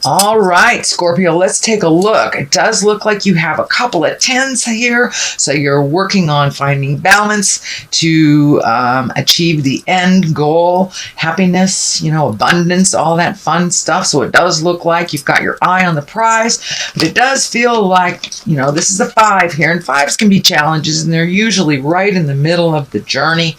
All right, Scorpio, let's take a look. It does look like you have a couple of 10s here. So you're working on finding balance to achieve the end goal, happiness, abundance, all that fun stuff. So it does look like you've got your eye on the prize, but it does feel like, this is a 5 here, and 5s can be challenges, and they're usually right in the middle of the journey.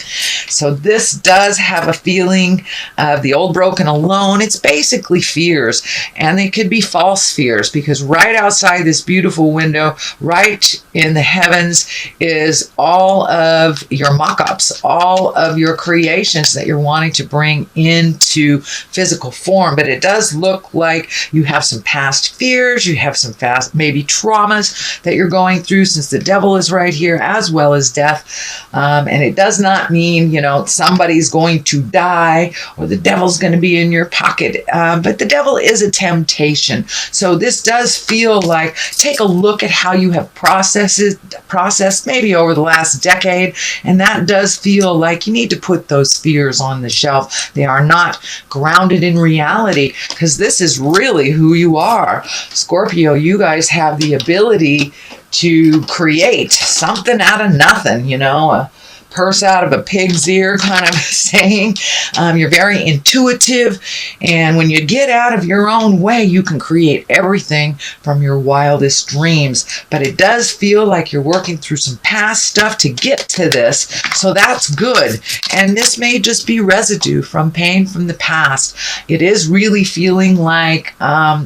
So this does have a feeling of the old, broken, alone. It's basically fears, and they could be false fears, because right outside this beautiful window, right in the heavens, is all of your mock-ups, all of your creations that you're wanting to bring into physical form. But it does look like you have some past fears, you have some past maybe traumas that you're going through, since the devil is right here, as well as death. And it does not mean, somebody's going to die or the devil's going to be in your pocket. But the devil is a temptation. So this does feel like, take a look at how you have processed maybe over the last decade, and that does feel like you need to put those fears on the shelf. They are not grounded in reality, because this is really who you are. Scorpio, you guys have the ability to create something out of nothing, a purse out of a pig's ear kind of saying. You're very intuitive, and when you get out of your own way, you can create everything from your wildest dreams. But it does feel like you're working through some past stuff to get to this, so that's good. And this may just be residue from pain from the past. It is really feeling like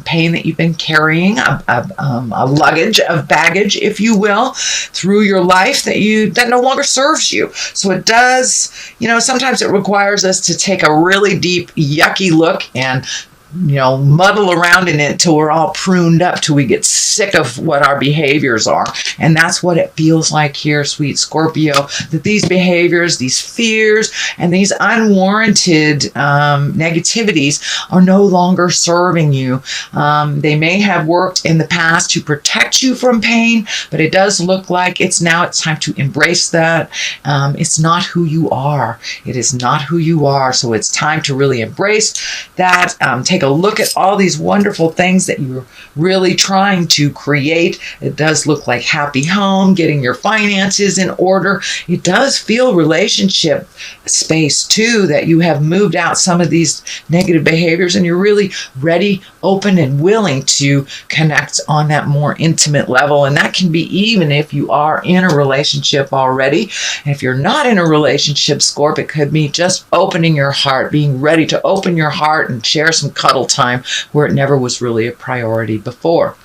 pain that you've been carrying, a luggage of baggage, if you will, through your life that no longer serves you. So it does, sometimes it requires us to take a really deep, yucky look and muddle around in it till we're all pruned up, till we get sick of what our behaviors are. And that's what it feels like here, sweet Scorpio, that these behaviors, these fears, and these unwarranted negativities are no longer serving you. They may have worked in the past to protect you from pain, but it does look like it's time to embrace that. It's not who you are. It is not who you are. So it's time to really embrace that. Take a look at all these wonderful things that you're really trying to create. It does look like happy home, getting your finances in order. It does feel relationship space too, that you have moved out some of these negative behaviors, and you're really ready, open, and willing to connect on that more intimate level. And that can be even if you are in a relationship already. And if you're not in a relationship, Scorp, it could be just opening your heart, being ready to open your heart and share some cuddle time where it never was really a priority before.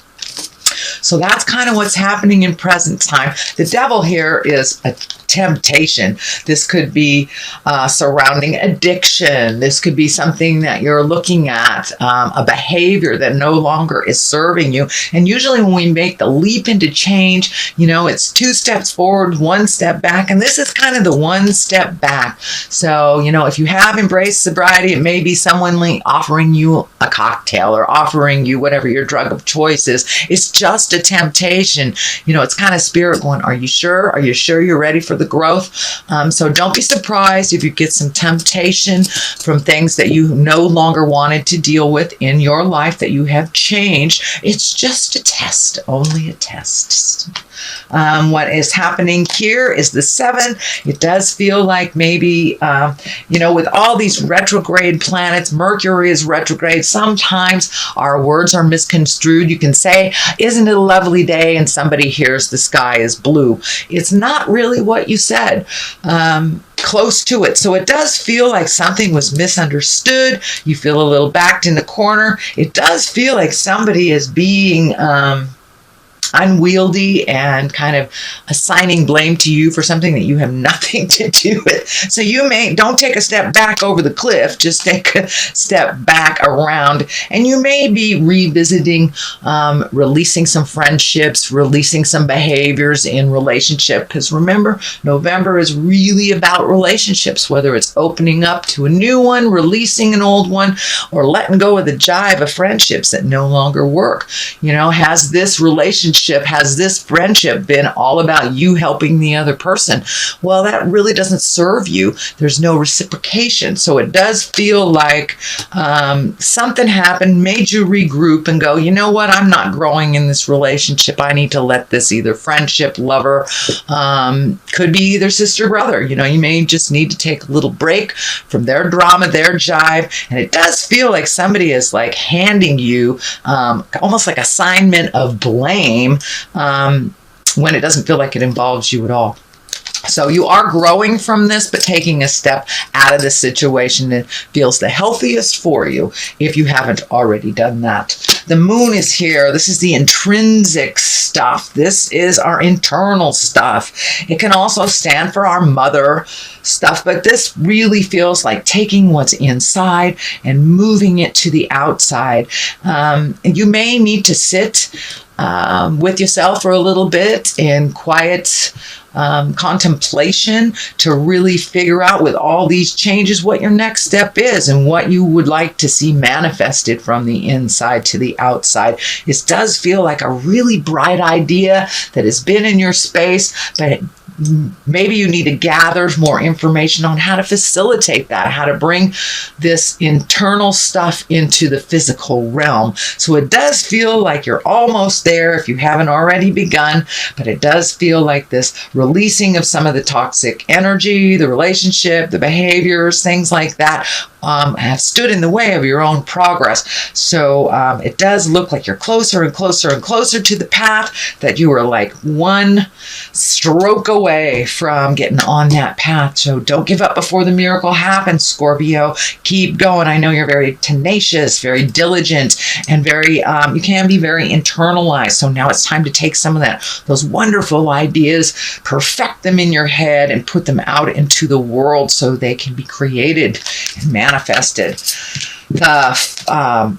So that's kind of what's happening in present time. The devil here is a temptation. This could be surrounding addiction. This could be something that you're looking at, a behavior that no longer is serving you. And usually when we make the leap into change, it's 2 steps forward, 1 step back. And this is kind of the 1 step back. So, if you have embraced sobriety, it may be someone offering you a cocktail or offering you whatever your drug of choice is. It's just a temptation. It's kind of spirit going, are you sure? Are you sure you're ready for the growth? So don't be surprised if you get some temptation from things that you no longer wanted to deal with in your life, that you have changed. It's just a test, only a test. What is happening here is the 7. It does feel like maybe, with all these retrograde planets, Mercury is retrograde. Sometimes our words are misconstrued. You can say, isn't it a lovely day? And somebody hears the sky is blue. It's not really what you said. Close to it. So it does feel like something was misunderstood. You feel a little backed in the corner. It does feel like somebody is being unwieldy and kind of assigning blame to you for something that you have nothing to do with. So don't take a step back over the cliff, just take a step back around, and you may be revisiting, releasing some friendships, releasing some behaviors in relationship, because remember, November is really about relationships, whether it's opening up to a new one, releasing an old one, or letting go of the jive of friendships that no longer work. Has this relationship relationship, has this friendship been all about you helping the other person? Well, that really doesn't serve you. There's no reciprocation. So it does feel like something happened, made you regroup and go, you know what, I'm not growing in this relationship. I need to let this either friendship, lover, could be either sister, brother. You know, you may just need to take a little break from their drama, their jive. And it does feel like somebody is like handing you almost like assignment of blame when it doesn't feel like it involves you at all. So you are growing from this, but taking a step out of the situation that feels the healthiest for you if you haven't already done that. The moon is here. This is the intrinsic stuff. This is our internal stuff. It can also stand for our mother stuff, but this really feels like taking what's inside and moving it to the outside. You may need to sit with yourself for a little bit in quiet contemplation to really figure out with all these changes what your next step is and what you would like to see manifested from the inside to the outside. It does feel like a really bright idea that has been in your space, but maybe you need to gather more information on how to facilitate that, how to bring this internal stuff into the physical realm. So it does feel like you're almost there if you haven't already begun, but it does feel like this releasing of some of the toxic energy, the relationship, the behaviors, things like that have stood in the way of your own progress. So it does look like you're closer and closer and closer to the path, that you are like one stroke away from getting on that path. So don't give up before the miracle happens, Scorpio. Keep going. I know you're very tenacious, very diligent, and very you can be very internalized. So now it's time to take some of those wonderful ideas, perfect them in your head, and put them out into the world so they can be created and manifested. The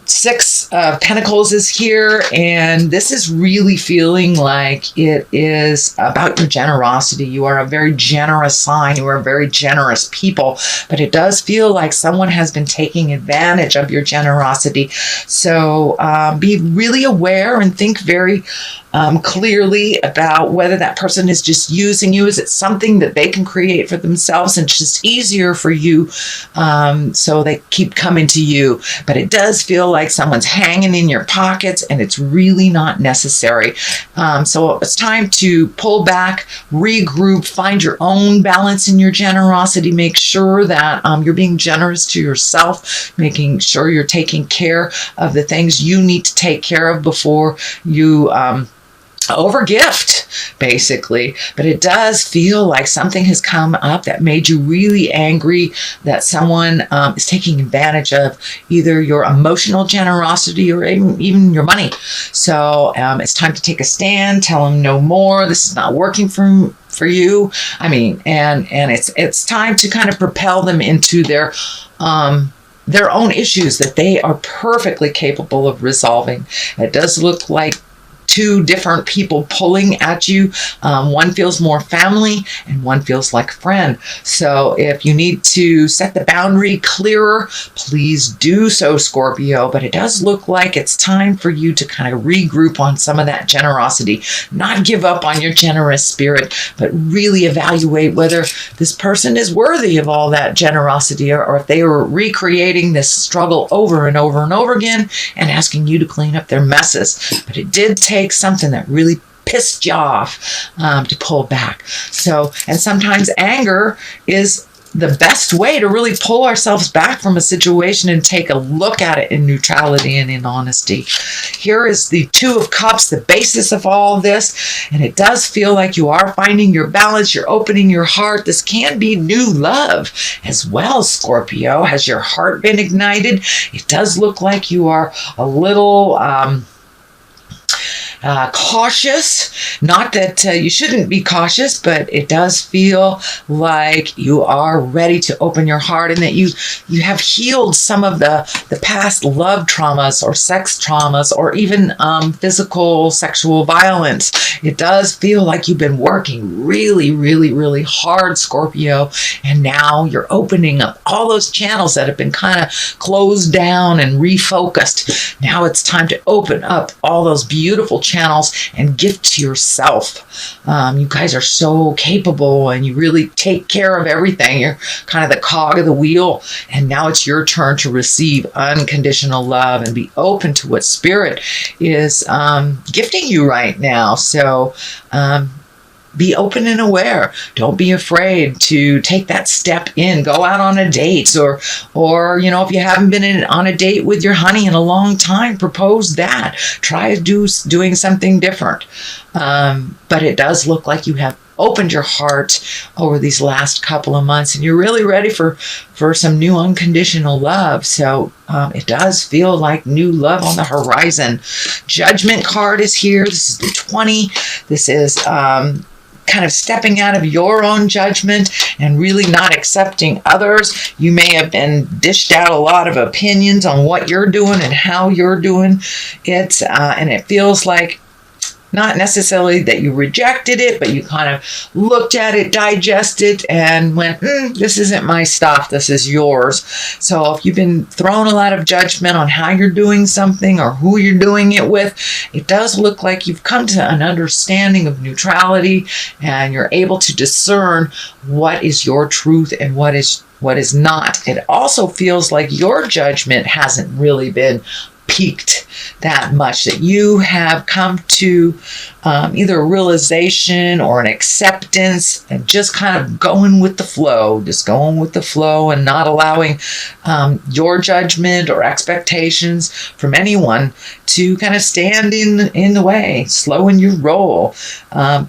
Six of Pentacles is here, and this is really feeling like it is about your generosity. You are a very generous sign. You are very generous people, but it does feel like someone has been taking advantage of your generosity. So be really aware and think very clearly about whether that person is just using you. Is it something that they can create for themselves and it's just easier for you, so they keep coming to you? But it does feel like someone's hanging in your pockets and it's really not necessary. So it's time to pull back, regroup, find your own balance in your generosity. Make sure that you're being generous to yourself, making sure you're taking care of the things you need to take care of before you overgift, basically. But it does feel like something has come up that made you really angry, that someone is taking advantage of either your emotional generosity or even your money. So it's time to take a stand, tell them no more, this is not working for you. I mean, and it's time to kind of propel them into their own issues that they are perfectly capable of resolving. It does look like two different people pulling at you. One feels more family and one feels like friend. So if you need to set the boundary clearer, please do so, Scorpio. But it does look like it's time for you to kind of regroup on some of that generosity. Not give up on your generous spirit, but really evaluate whether this person is worthy of all that generosity, or if they were recreating this struggle over and over and over again and asking you to clean up their messes. But it did take something that really pissed you off to pull back. So, and sometimes anger is the best way to really pull ourselves back from a situation and take a look at it in neutrality and in honesty. Here is the Two of Cups, the basis of all this, and it does feel like you are finding your balance, you're opening your heart. This can be new love as well, Scorpio. Has your heart been ignited? It does look like you are a little cautious. Not that you shouldn't be cautious, but it does feel like you are ready to open your heart, and that you have healed some of the past love traumas or sex traumas, or even physical sexual violence. It does feel like you've been working really, really, really hard, Scorpio, and now you're opening up all those channels that have been kind of closed down and refocused. Now it's time to open up all those beautiful channels channels and gift to yourself. You guys are so capable, and you really take care of everything. You're kind of the cog of the wheel, and now it's your turn to receive unconditional love and be open to what Spirit is gifting you right now. So be open and aware. Don't be afraid to take that step in. Go out on a date, or if you haven't been on a date with your honey in a long time, propose that. Try doing something different. But it does look like you have opened your heart over these last couple of months, and you're really ready for some new unconditional love. So it does feel like new love on the horizon. Judgment card is here. This is the 20. This is kind of stepping out of your own judgment and really not accepting others. You may have been dished out a lot of opinions on what you're doing and how you're doing it, and it feels like not necessarily that you rejected it, but you kind of looked at it, digested, and went, this isn't my stuff, this is yours. So if you've been thrown a lot of judgment on how you're doing something or who you're doing it with, it does look like you've come to an understanding of neutrality, and you're able to discern what is your truth and what is not. It also feels like your judgment hasn't really been peaked that much, that you have come to either a realization or an acceptance, and just kind of going with the flow, and not allowing your judgment or expectations from anyone to kind of stand in the way, slowing your roll.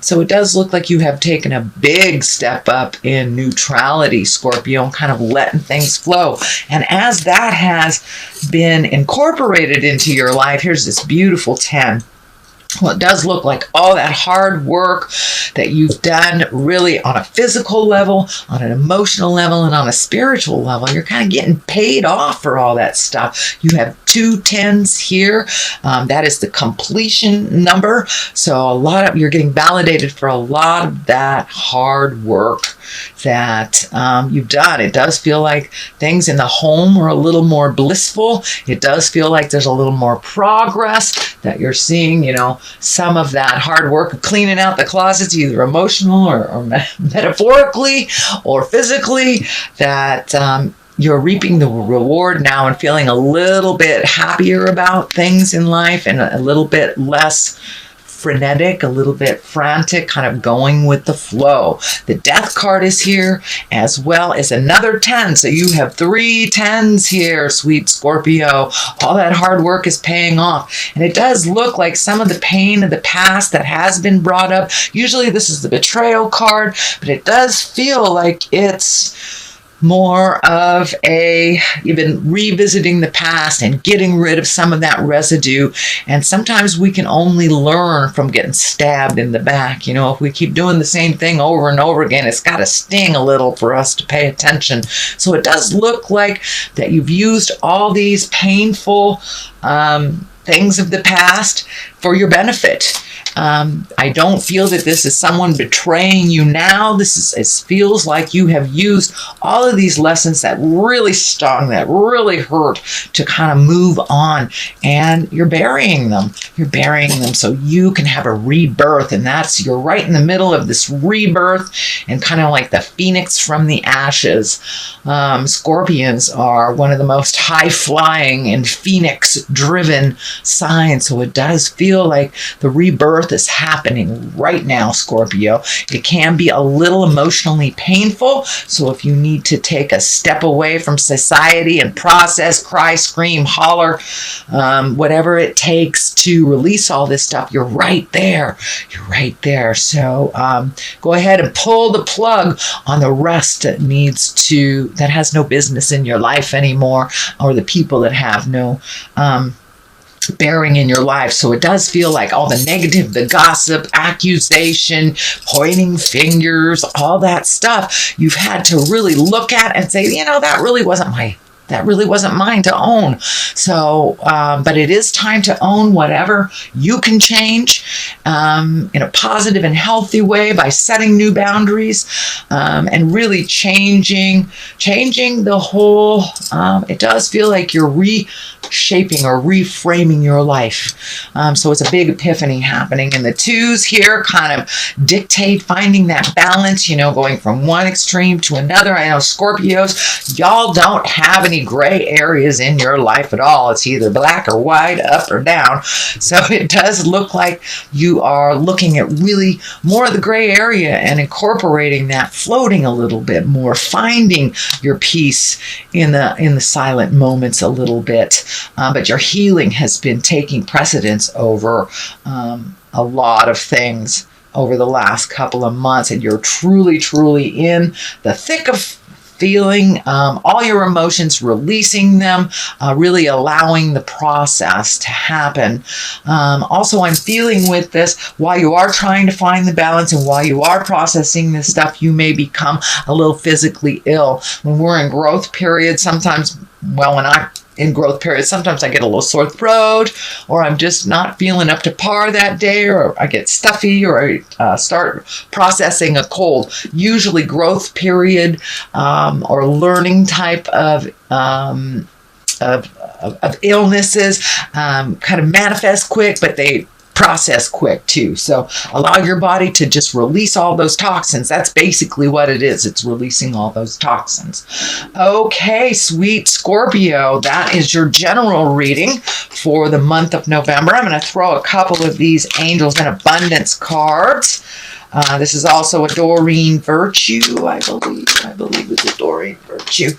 So it does look like you have taken a big step up in neutrality, Scorpio, and kind of letting things flow. And as that has been incorporated into your life, here's this beautiful 10. Well, it does look like all that hard work that you've done, really on a physical level, on an emotional level, and on a spiritual level, you're kind of getting paid off for all that stuff. You have 2 10s here. That is the completion number. So you're getting validated for a lot of that hard work that you've done. It does feel like things in the home are a little more blissful. It does feel like there's a little more progress, that you're seeing, some of that hard work of cleaning out the closets, either emotional or metaphorically or physically, that you're reaping the reward now and feeling a little bit happier about things in life, and a little bit less frenetic, a little bit frantic, kind of going with the flow. The Death card is here, as well as another 10. So you have 3 10s here, sweet Scorpio. All that hard work is paying off. And it does look like some of the pain of the past that has been brought up. Usually this is the Betrayal card, but it does feel like it's more of you've been revisiting the past and getting rid of some of that residue. And sometimes we can only learn from getting stabbed in the back. If we keep doing the same thing over and over again, it's got to sting a little for us to pay attention. So it does look like that you've used all these painful things of the past for your benefit. I don't feel that this is someone betraying you now. It feels like you have used all of these lessons that really stung, that really hurt, to kind of move on, and you're burying them. You're burying them so you can have a rebirth, and you're right in the middle of this rebirth, and kind of like the phoenix from the ashes. Scorpions are one of the most high-flying and phoenix-driven signs, so it does feel like the rebirth is happening right now, Scorpio. It can be a little emotionally painful, so if you need to take a step away from society and process, cry, scream, holler, whatever it takes to release all this stuff, you're right there. You're right there. So go ahead and pull the plug on the rest that has no business in your life anymore, or the people that have no bearing in your life. So it does feel like all the negative, the gossip, accusation, pointing fingers, all that stuff you've had to really look at and say, that really wasn't mine to own. So, but it is time to own whatever you can change in a positive and healthy way by setting new boundaries and really changing the whole. It does feel like you're shaping or reframing your life. So it's a big epiphany happening. And the twos here kind of dictate finding that balance, going from one extreme to another. I know Scorpios, y'all don't have any gray areas in your life at all. It's either black or white, up or down. So it does look like you are looking at really more of the gray area and incorporating that, floating a little bit more, finding your peace in the silent moments a little bit. But your healing has been taking precedence over a lot of things over the last couple of months, and you're truly, truly in the thick of feeling all your emotions, releasing them, really allowing the process to happen. Also, I'm feeling with this, while you are trying to find the balance and while you are processing this stuff, you may become a little physically ill. When we're in growth period, sometimes, sometimes I get a little sore throat, or I'm just not feeling up to par that day, or I get stuffy, or I start processing a cold. Usually growth period or learning type of illnesses kind of manifest quick, but they process quick too. So allow your body to just release all those toxins. That's basically what it is. It's releasing all those toxins. Okay, sweet Scorpio, that is your general reading for the month of November. I'm going to throw a couple of these Angels in Abundance cards. This is also a Doreen Virtue, I believe it's a Doreen Virtue.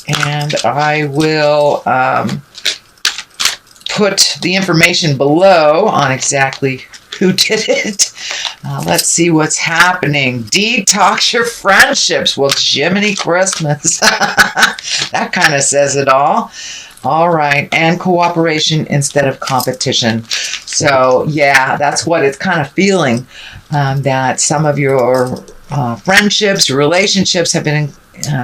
And I will put the information below on exactly who did it. Let's see what's happening. Detox your friendships. Well, Jiminy Christmas. That kind of says it all. All right. And cooperation instead of competition. So, yeah, that's what it's kind of feeling, that some of your friendships, your relationships have been in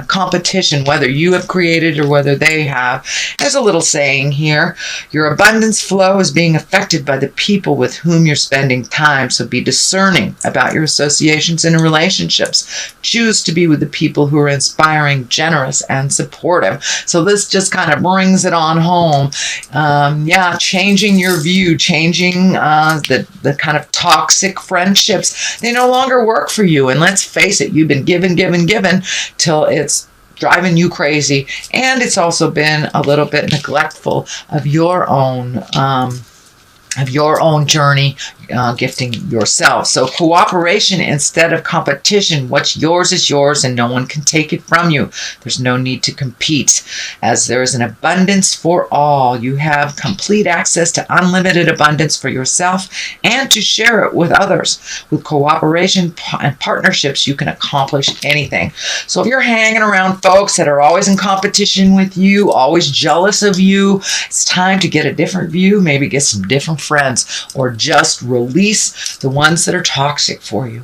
competition, whether you have created or whether they have. There's a little saying here: your abundance flow is being affected by the people with whom you're spending time, so be discerning about your associations and relationships. Choose to be with the people who are inspiring, generous, and supportive. So this just kind of brings it on home. Changing your view, changing the kind of toxic friendships. They no longer work for you, and let's face it, you've been given till it's driving you crazy, and it's also been a little bit neglectful of your own journey, gifting yourself. So cooperation instead of competition. What's yours is yours, and no one can take it from you. There's no need to compete, as there is an abundance for all. You have complete access to unlimited abundance for yourself and to share it with others. With cooperation and partnerships, you can accomplish anything. So if you're hanging around folks that are always in competition with you, always jealous of you, it's time to get a different view, maybe get some different friends, or just release the ones that are toxic for you.